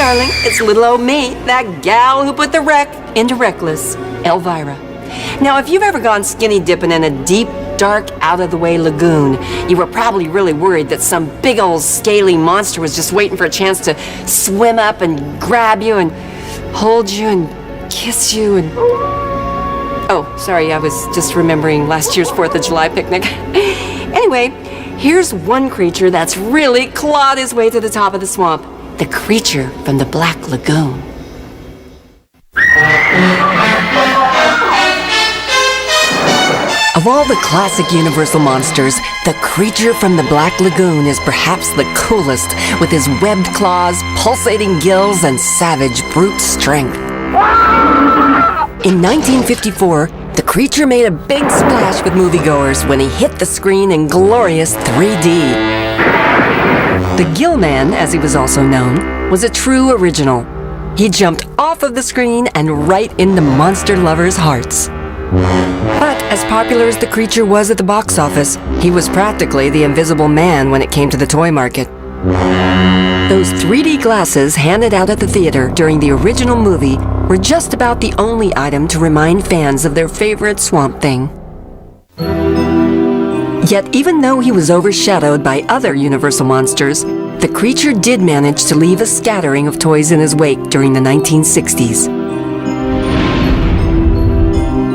darling, it's little old me, that gal who put the wreck into reckless, Elvira. Now, if you've ever gone skinny dipping in a deep, dark, out-of-the-way lagoon, you were probably really worried that some big old scaly monster was just waiting for a chance to swim up and grab you and hold you and kiss you and... Oh, sorry, I was just remembering last year's 4th of July picnic. Anyway, here's one creature that's really clawed his way to the top of the swamp. The creature from the Black Lagoon. Of all the classic Universal monsters, the creature from the Black Lagoon is perhaps the coolest, with his webbed claws, pulsating gills, and savage brute strength. In 1954, the creature made a big splash with moviegoers when he hit the screen in glorious 3D. The Gill Man, as he was also known, was a true original. He jumped off of the screen and right into monster lovers' hearts. But as popular as the creature was at the box office, he was practically the Invisible Man when it came to the toy market. Those 3D glasses handed out at the theater during the original movie were just about the only item to remind fans of their favorite Swamp Thing. Yet even though he was overshadowed by other Universal monsters, the creature did manage to leave a scattering of toys in his wake during the 1960s.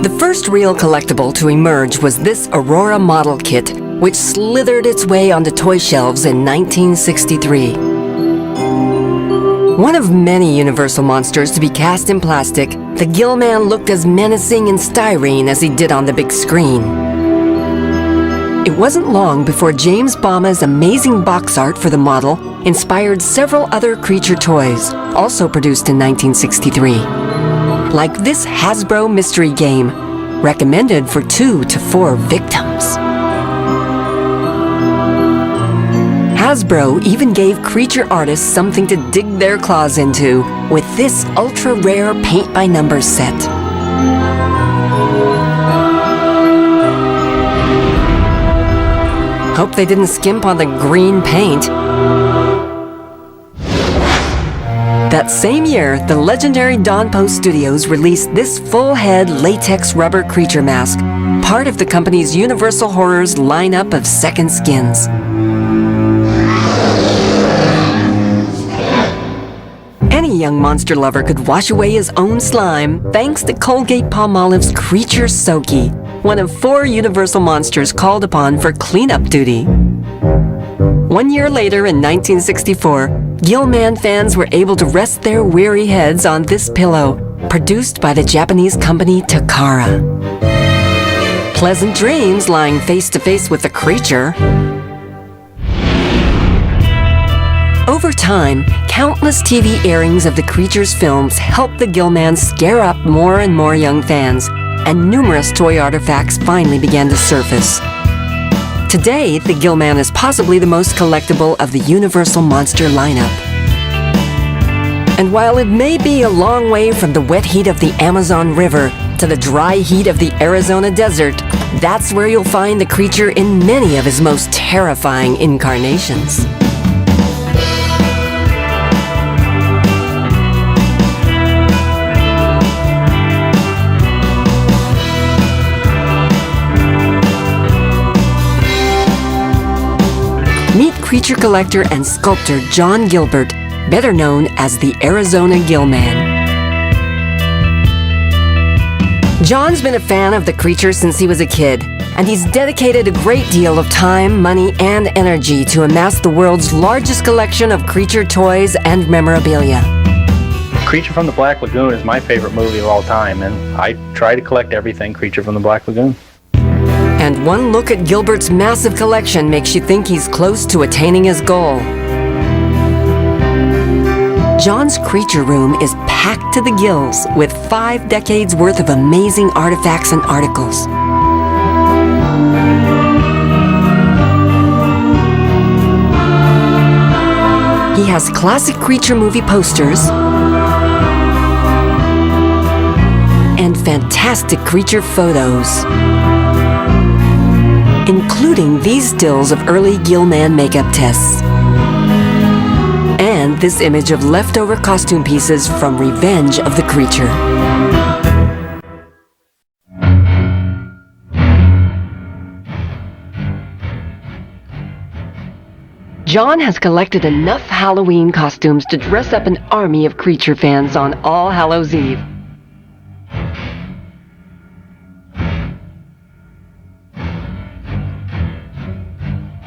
The first real collectible to emerge was this Aurora model kit, which slithered its way onto toy shelves in 1963. One of many Universal monsters to be cast in plastic, the Gill Man looked as menacing in styrene as he did on the big screen. It wasn't long before James Bauma's amazing box art for the model inspired several other creature toys, also produced in 1963. Like this Hasbro mystery game, recommended for 2 to 4 victims. Hasbro even gave creature artists something to dig their claws into with this ultra-rare paint-by-numbers set. Hope they didn't skimp on the green paint. That same year, the legendary Don Post Studios released this full-head latex rubber creature mask, part of the company's Universal Horrors lineup of second skins. Any young monster lover could wash away his own slime thanks to Colgate-Palmolive's Creature Soaky, one of 4 Universal monsters called upon for cleanup duty. 1 year later, in 1964, Gill Man fans were able to rest their weary heads on this pillow, produced by the Japanese company Takara. Pleasant dreams lying face to face with the creature. Over time, countless TV airings of the creature's films helped the Gill Man scare up more and more young fans, and numerous toy artifacts finally began to surface. Today, the Gill Man is possibly the most collectible of the Universal monster lineup. And while it may be a long way from the wet heat of the Amazon River to the dry heat of the Arizona desert, that's where you'll find the creature in many of his most terrifying incarnations. Meet creature collector and sculptor John Gilbert, better known as the Arizona Gill Man. John's been a fan of the creature since he was a kid, and he's dedicated a great deal of time, money, and energy to amass the world's largest collection of creature toys and memorabilia. Creature from the Black Lagoon is my favorite movie of all time, and I try to collect everything Creature from the Black Lagoon. And one look at Gilbert's massive collection makes you think he's close to attaining his goal. John's creature room is packed to the gills with 5 decades worth of amazing artifacts and articles. He has classic creature movie posters and fantastic creature photos, including these stills of early Gill Man makeup tests, and love this image of leftover costume pieces from Revenge of the Creature. John has collected enough Halloween costumes to dress up an army of Creature fans on All Hallows Eve.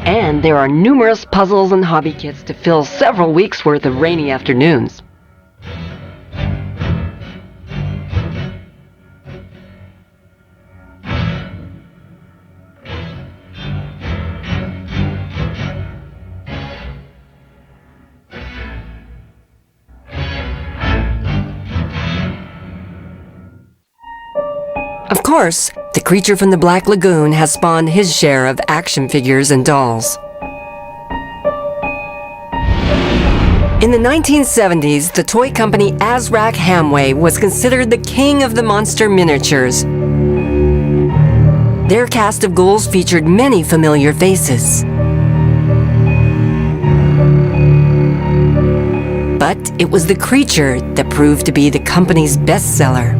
And there are numerous puzzles and hobby kits to fill several weeks' worth of rainy afternoons. Of course, the Creature from the Black Lagoon has spawned his share of action figures and dolls. In the 1970s, the toy company Azrak Hamway was considered the king of the monster miniatures. Their cast of ghouls featured many familiar faces. But it was the Creature that proved to be the company's bestseller.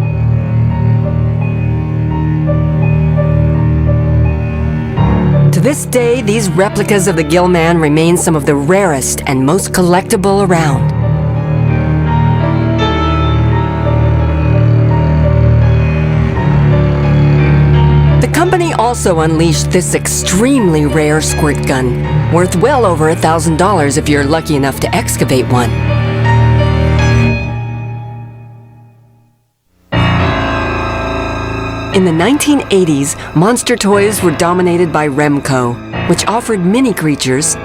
To this day, these replicas of the Gill Man remain some of the rarest and most collectible around. The company also unleashed this extremely rare squirt gun, worth well over $1,000 if you're lucky enough to excavate one. In the 1980s, monster toys were dominated by Remco, which offered mini creatures,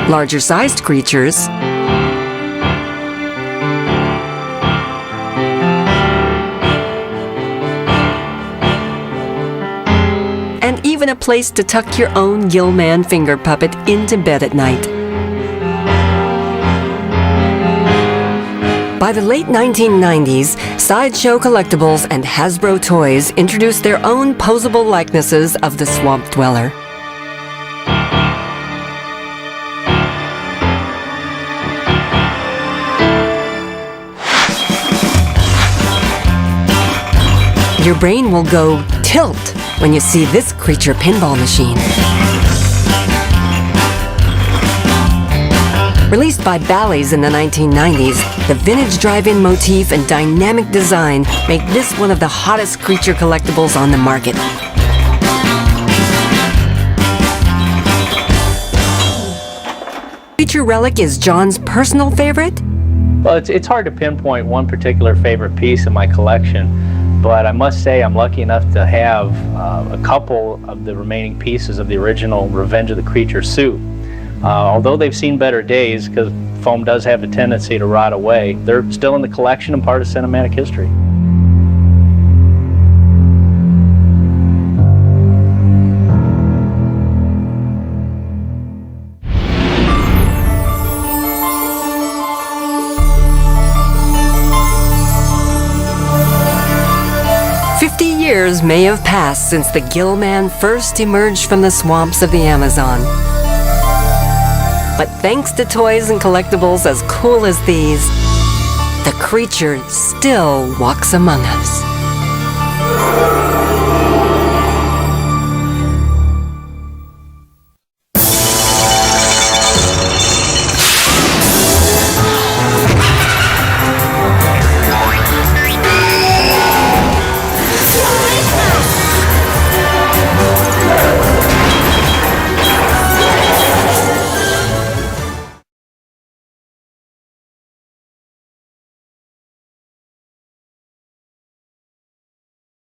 larger-sized creatures, and even a place to tuck your own Gill Man finger puppet into bed at night. By the late 1990s, Sideshow Collectables and Hasbro Toys introduced their own posable likenesses of the Swamp Dweller. Your brain will go tilt when you see this Creature pinball machine. Released by Bally's in the 1990s, the vintage drive-in motif and dynamic design make this one of the hottest Creature collectibles on the market. Creature Relic is John's personal favorite? Well, it's hard to pinpoint one particular favorite piece in my collection, but I must say I'm lucky enough to have a couple of the remaining pieces of the original Revenge of the Creature suit. Although they've seen better days, because foam does have a tendency to rot away, they're still in the collection and part of cinematic history. Years may have passed since the Gill Man first emerged from the swamps of the Amazon. But thanks to toys and collectibles as cool as these, the Creature still walks among us.